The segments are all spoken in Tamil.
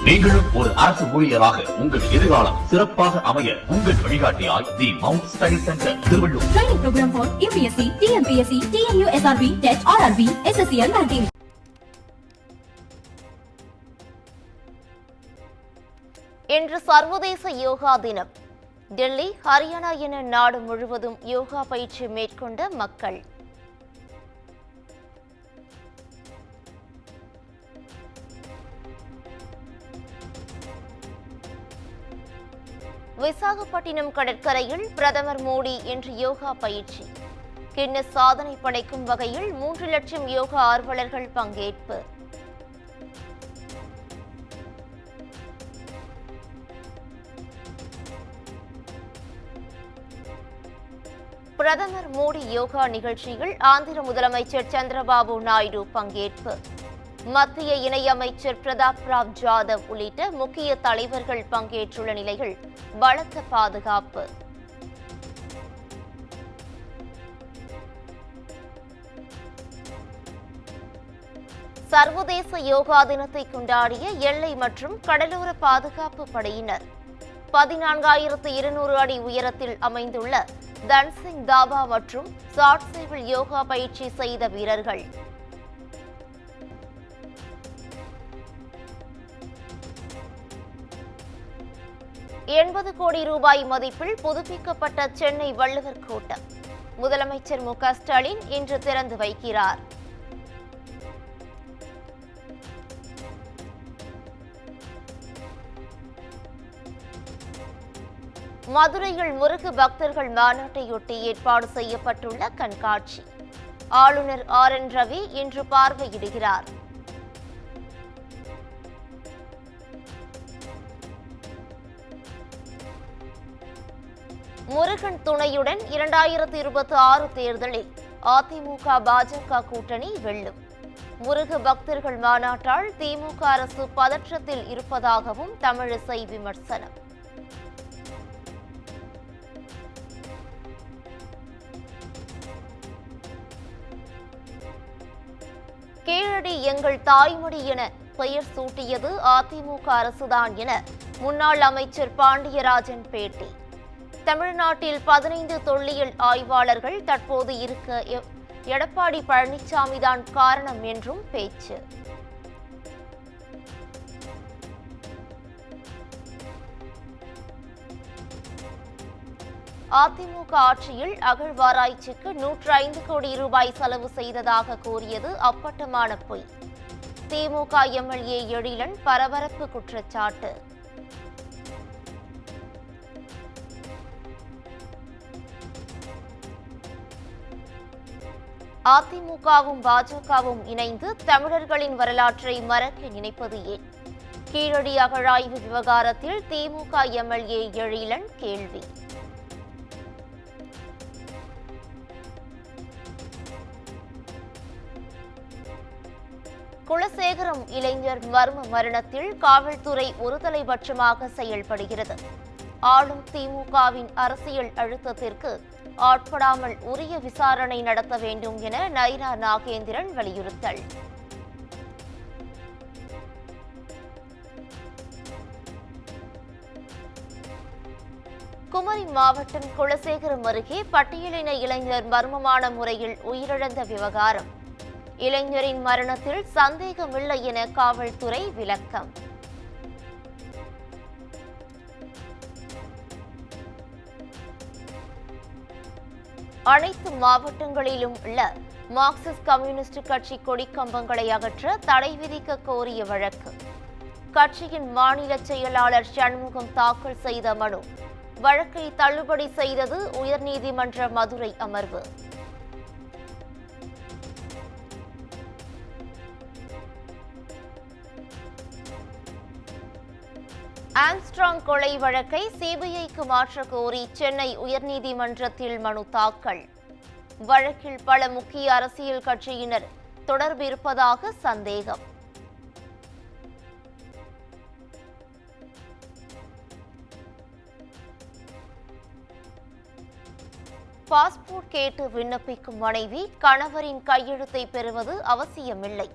நீங்களும் ஒரு அரசு ஊழியராக உங்கள் எதிர்காலம் சிறப்பாக அமைய உங்கள் வழிகாட்டியாய் the Mount style centre Thiruvallur. Training program for UPSC, TNPSC, TNU, SRB, TET, RRB, SSCL ranking. இன்று சர்வதேச யோகா தினம். டெல்லி, ஹரியானா என நாடு முழுவதும் யோகா பயிற்சி மேற்கொண்ட மக்கள். விசாகப்பட்டினம் கடற்கரையில் பிரதமர் மோடி இன்று யோகா பயிற்சி. கின்னஸ் சாதனை படைக்கும் வகையில் 3 லட்சம் யோகா ஆர்வலர்கள் பங்கேற்பு. பிரதமர் மோடி யோகா நிகழ்ச்சியில் ஆந்திர முதலமைச்சர் சந்திரபாபு நாயுடு பங்கேற்பு. மத்திய இணையமைச்சர் பிரதாப் ராவ் ஜாதவ் உள்ளிட்ட முக்கிய தலைவர்கள் பங்கேற்றுள்ள நிலையில் பலத்த பாதுகாப்பு. சர்வதேச யோகா தினத்தை கொண்டாடிய எல்லை மற்றும் கடலோர பாதுகாப்பு படையினர் 14,200 அடி உயரத்தில் அமைந்துள்ள தன்சிங் தாபா மற்றும் சாட்சேவில் யோகா பயிற்சி செய்த வீரர்கள். ₹80 கோடி மதிப்பில் புதுப்பிக்கப்பட்ட சென்னை வள்ளுவர் கோட்டம் முதலமைச்சர் மு க ஸ்டாலின் இன்று திறந்து வைக்கிறார். மதுரையில் முருகு பக்தர்கள் மாநாட்டையொட்டி ஏற்பாடு செய்யப்பட்டுள்ள கண்காட்சி ஆளுநர் RN ரவி இன்று பார்வையிடுகிறார். முருகன் துணையுடன் 2026 தேர்தலில் அதிமுக பாஜக கூட்டணி வெல்லும். முருக பக்தர்கள் மாநாட்டால் திமுக அரசு பதற்றத்தில் இருப்பதாகவும் தமிழிசை விமர்சனம். கீழடி எங்கள் தாய்மொழி என பெயர் சூட்டியது அதிமுக அரசுதான் என முன்னாள் அமைச்சர் பாண்டியராஜன் பேட்டி. தமிழ்நாட்டில் 15 தொல்லியல் ஆய்வாளர்கள் தற்போது இருக்க எடப்பாடி பழனிசாமி தான் காரணம் என்றும் பேச்சு. அதிமுக ஆட்சியில் அகழ்வாராய்ச்சிக்கு 105 கோடி செலவு செய்ததாக கூறியது அப்பட்டமான பொய். திமுக MLA எழிலன் பரபரப்பு குற்றச்சாட்டு. அதிமுகவும் பாஜகவும் இணைந்து தமிழர்களின் வரலாற்றை மறக்க நினைப்பது ஏன்? கீழடி அகழாய்வு விவகாரத்தில் திமுக MLA எழிலன் கேள்வி. குலசேகரம் இளைஞர் மர்ம மரணத்தில் காவல்துறை ஒருதலைபட்சமாக செயல்படுகிறது. ஆளும் திமுகவின் அரசியல் அழுத்தத்திற்கு ஆட்படாமல் உரிய விசாரணை நடத்த வேண்டும் என நைனா நாகேந்திரன் வலியுறுத்தல். குமரி மாவட்டம் குலசேகரம் அருகே பட்டியலின இளைஞர் மர்மமான முறையில் உயிரிழந்த விவகாரம். இளைஞரின் மரணத்தில் சந்தேகமில்லை என காவல்துறை விளக்கம். அனைத்து மாவட்டங்களிலும் உள்ள மார்க்சிஸ்ட் கம்யூனிஸ்ட் கட்சி கொடிக்கம்பங்களை அகற்ற தடை விதிக்க கோரிய வழக்கு. கட்சியின் மாநில செயலாளர் சண்முகம் தாக்கல் செய்த மனு. வழக்கை தள்ளுபடி செய்தது உயர்நீதிமன்ற மதுரை அமர்வு. ஆம்ஸ்ட்ராங் கொலை வழக்கை சிபிஐக்கு மாற்ற கோரி சென்னை உயர்நீதிமன்றத்தில் மனு தாக்கல். வழக்கில் பல முக்கிய அரசியல் கட்சியினர் தொடர்பு இருப்பதாக சந்தேகம். பாஸ்போர்ட் கேட்டு விண்ணப்பிக்கும் மனைவி கணவரின் கையெழுத்தை பெறுவது அவசியமில்லை.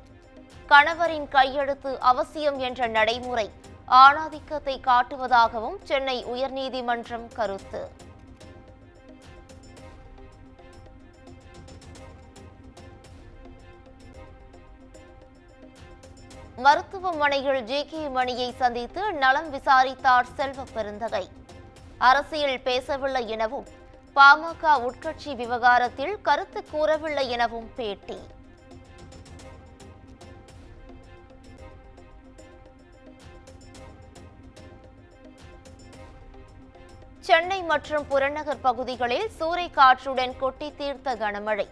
கணவரின் கையெழுத்து அவசியம் என்ற நடைமுறை ஆணாதிக்கத்தை காட்டுவதாகவும் சென்னை உயர்நீதிமன்றம் கருத்து. மருத்துவமனையில் ஜே.கே. மணியை சந்தித்து நலம் விசாரித்தார் செல்வ பெருந்தகை. அரசியல் பேசவில்லை எனவும் பாமக உட்கட்சி விவகாரத்தில் கருத்து கூறவில்லை எனவும் பேட்டி. சென்னை மற்றும் புறநகர் பகுதிகளில் சூறைக்காற்றுடன் கொட்டி தீர்த்த கனமழை.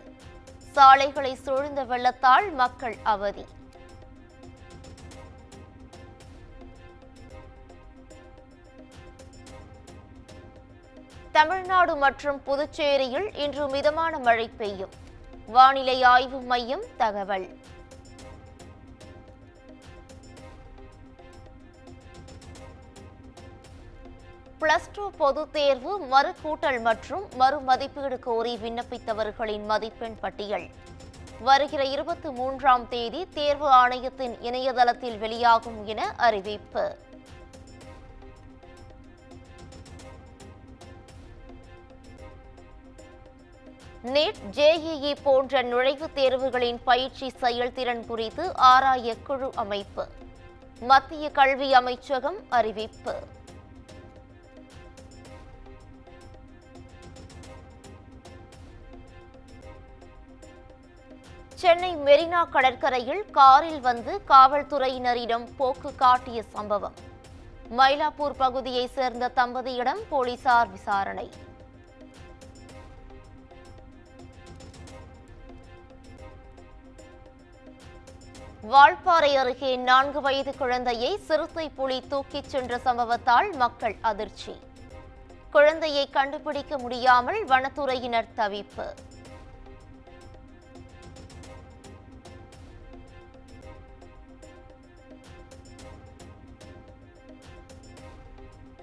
சாலைகளை சூழ்ந்த வெள்ளத்தால் மக்கள் அவதி. தமிழ்நாடு மற்றும் புதுச்சேரியில் இன்று மிதமான மழை பெய்யும். வானிலை ஆய்வு மையம் தகவல். +2 பொதுத் தேர்வு மறுகூட்டல் மற்றும் மறுமதிப்பீடு கோரி விண்ணப்பித்தவர்களின் மதிப்பெண் பட்டியல் வருகிற 23ஆம் தேதி தேர்வு ஆணையத்தின் இணையதளத்தில் வெளியாகும் என அறிவிப்பு. நீட், ஜே.இ.இ. போன்ற நுழைவுத் தேர்வுகளின் பயிற்சி செயல்திறன் குறித்து ஆராய குழு அமைப்பு. மத்திய கல்வி அமைச்சகம் அறிவிப்பு. சென்னை மெரினா கடற்கரையில் காரில் வந்து காவல்துறையினரிடம் போக்கு காட்டிய சம்பவம். மயிலாப்பூர் பகுதியைச் சேர்ந்த தம்பதியிடம் போலீசார் விசாரணை. வால்பாறை அருகே 4 வயது குழந்தையை சிறுத்தை புலி தூக்கிச் சென்ற சம்பவத்தால் மக்கள் அதிர்ச்சி. குழந்தையை கண்டுபிடிக்க முடியாமல் வனத்துறையினர் தவிப்பு.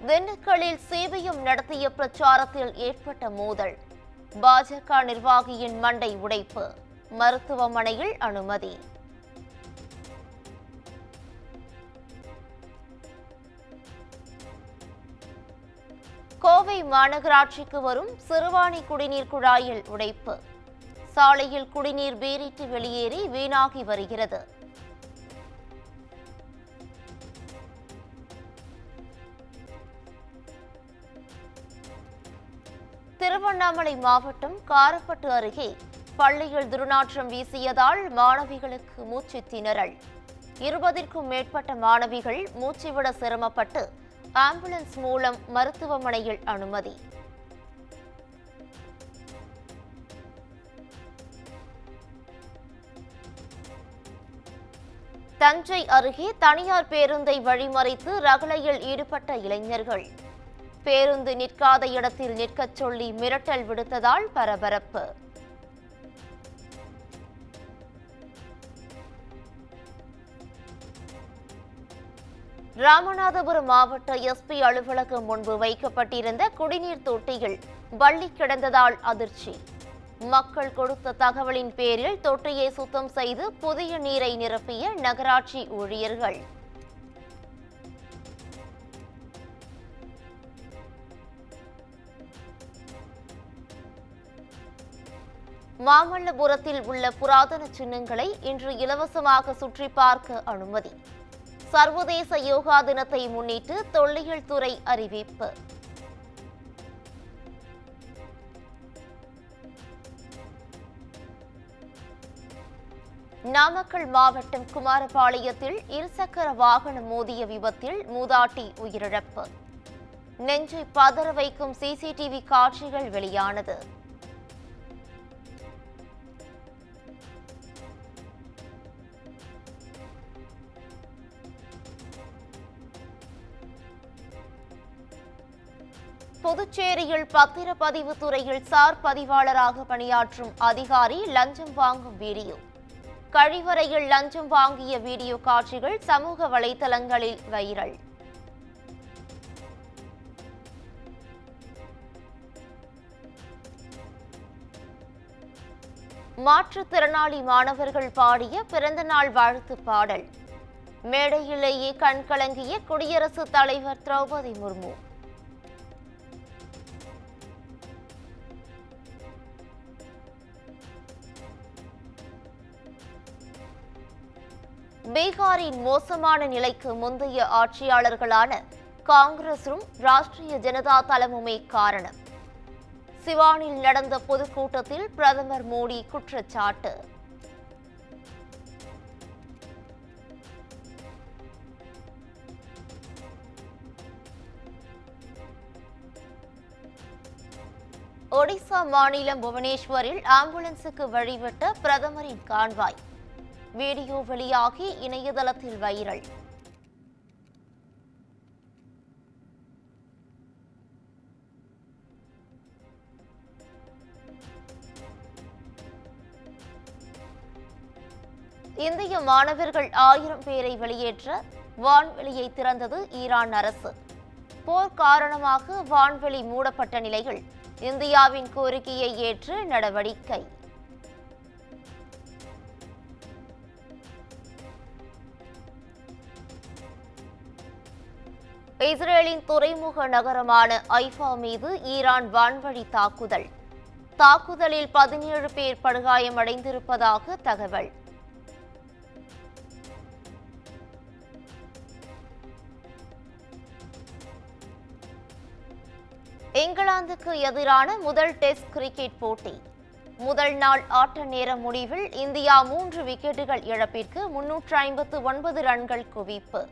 திண்டுக்கல்லில் சிபிஎம் நடத்திய பிரச்சாரத்தில் ஏற்பட்ட மோதல். பாஜக நிர்வாகியின் மண்டை உடைப்பு. மருத்துவமனையில் அனுமதி. கோவை மாநகராட்சிக்கு வரும் சிறுவாணி குடிநீர் குழாயில் உடைப்பு. சாலையில் குடிநீர் பீரிட்டு வெளியேறி வீணாகி வருகிறது. திருவண்ணாமலை மாவட்டம் காரப்பட்டு அருகே பள்ளியில் துர்நாற்றம் வீசியதால் மாணவிகளுக்கு மூச்சு திணறல். 20க்கும் மேற்பட்ட மாணவிகள் மூச்சுவிட சிரமப்பட்டு ஆம்புலன்ஸ் மூலம் மருத்துவமனையில் அனுமதி. தஞ்சை அருகே தனியார் பேருந்தை வழிமறித்து ரகளையில் ஈடுபட்ட இளைஞர்கள். பேருந்து நிற்காத இடத்தில் நிற்கச் சொல்லி மிரட்டல் விடுத்ததால் பரபரப்பு. ராமநாதபுரம் மாவட்ட எஸ்பி அலுவலகம் முன்பு வைக்கப்பட்டிருந்த குடிநீர் தொட்டியில் வள்ளி கிடந்ததால் அதிர்ச்சி. மக்கள் கொடுத்த தகவலின் பேரில் தொட்டியை சுத்தம் செய்து புதிய நீரை நிரப்பிய நகராட்சி ஊழியர்கள். மாமல்லபுரத்தில் உள்ள புராதன சின்னங்களை இன்று இலவசமாக சுற்றி பார்க்க அனுமதி. சர்வதேச யோகா தினத்தை முன்னிட்டு தொல்லியல் துறை அறிவிப்பு. நாமக்கல் மாவட்டம் குமாரபாளையத்தில் இருசக்கர வாகனம் மோதிய விபத்தில் மூதாட்டி உயிரிழப்பு. நெஞ்சை பதற வைக்கும் சிசிடிவி காட்சிகள் வெளியானது. புதுச்சேரியில் பத்திரப்பதிவு துறையில் சார் பதிவாளராக பணியாற்றும் அதிகாரி லஞ்சம் வாங்கும் வீடியோ. கழிவறையில் லஞ்சம் வாங்கிய வீடியோ காட்சிகள் சமூக வலைதளங்களில் வைரல். மாற்றுத்திறனாளி மாணவர்கள் பாடிய பிறந்தநாள் வாழ்த்து பாடல். மேடையிலேயே கண்கலங்கிய குடியரசுத் தலைவர் திரௌபதி முர்மு. பீகாரின் மோசமான நிலைக்கு முந்தைய ஆட்சியாளர்களான காங்கிரசும் ராஷ்டிரிய ஜனதா தளமுமே காரணம். சிவானில் நடந்த பொதுக்கூட்டத்தில் பிரதமர் மோடி குற்றச்சாட்டு. ஒடிசா மாநிலம் புவனேஸ்வரில் ஆம்புலன்ஸுக்கு வழிவிட்ட பிரதமரின் கான்வாய். வீடியோ வெளியாகி இணையதளத்தில் வைரல். இந்திய மாணவர்கள் 1000 பேரை வெளியேற்ற வான்வெளியை திறந்தது ஈரான் அரசு. போர் காரணமாக வான்வெளி மூடப்பட்ட நிலையில் இந்தியாவின் கோரிக்கையை ஏற்று நடவடிக்கை. இஸ்ரேலின் துறைமுக நகரமான ஐஃபா மீது ஈரான் வான்வழி தாக்குதல். தாக்குதலில் 17 பேர் படுகாயமடைந்திருப்பதாக தகவல். இங்கிலாந்துக்கு எதிரான முதல் டெஸ்ட் கிரிக்கெட் போட்டி. முதல் நாள் ஆட்ட நேர முடிவில் இந்தியா 3 விக்கெட்டுகள் இழப்பிற்கு 359 ரன்கள் குவிப்பு.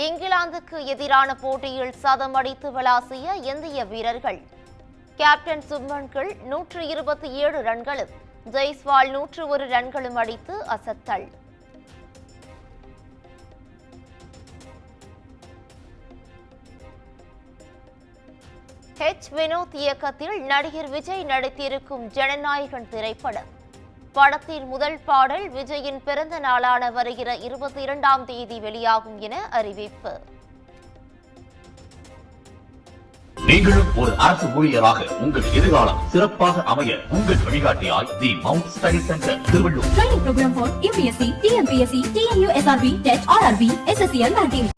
இங்கிலாந்துக்கு எதிரான போட்டியில் சதம் அடித்து விளாசிய இந்திய வீரர்கள். கேப்டன் சுப்மன் கில் 127 ரன்களும் ஜெய்ஸ்வால் 101 ரன்களும் அடித்து அசத்தல். வினோத் இயக்கத்தில் நடிகர் விஜய் நடித்திருக்கும் ஜனநாயகன் திரைப்படம். படத்தின் முதல் பாடல் விஜயின் பிறந்த நாளான வருகிற 22ஆம் தேதி வெளியாகும் என அறிவிப்பு. நீங்களும் ஒரு அரசு ஊழியராக உங்கள் எதிர்காலம் சிறப்பாக அமைய உங்கள் வழிகாட்டியாய் the Mount study centre Thiruvallur. Training program for UPSC, TNPSC, TNUSRB, TET, RRB, SSCL ranking.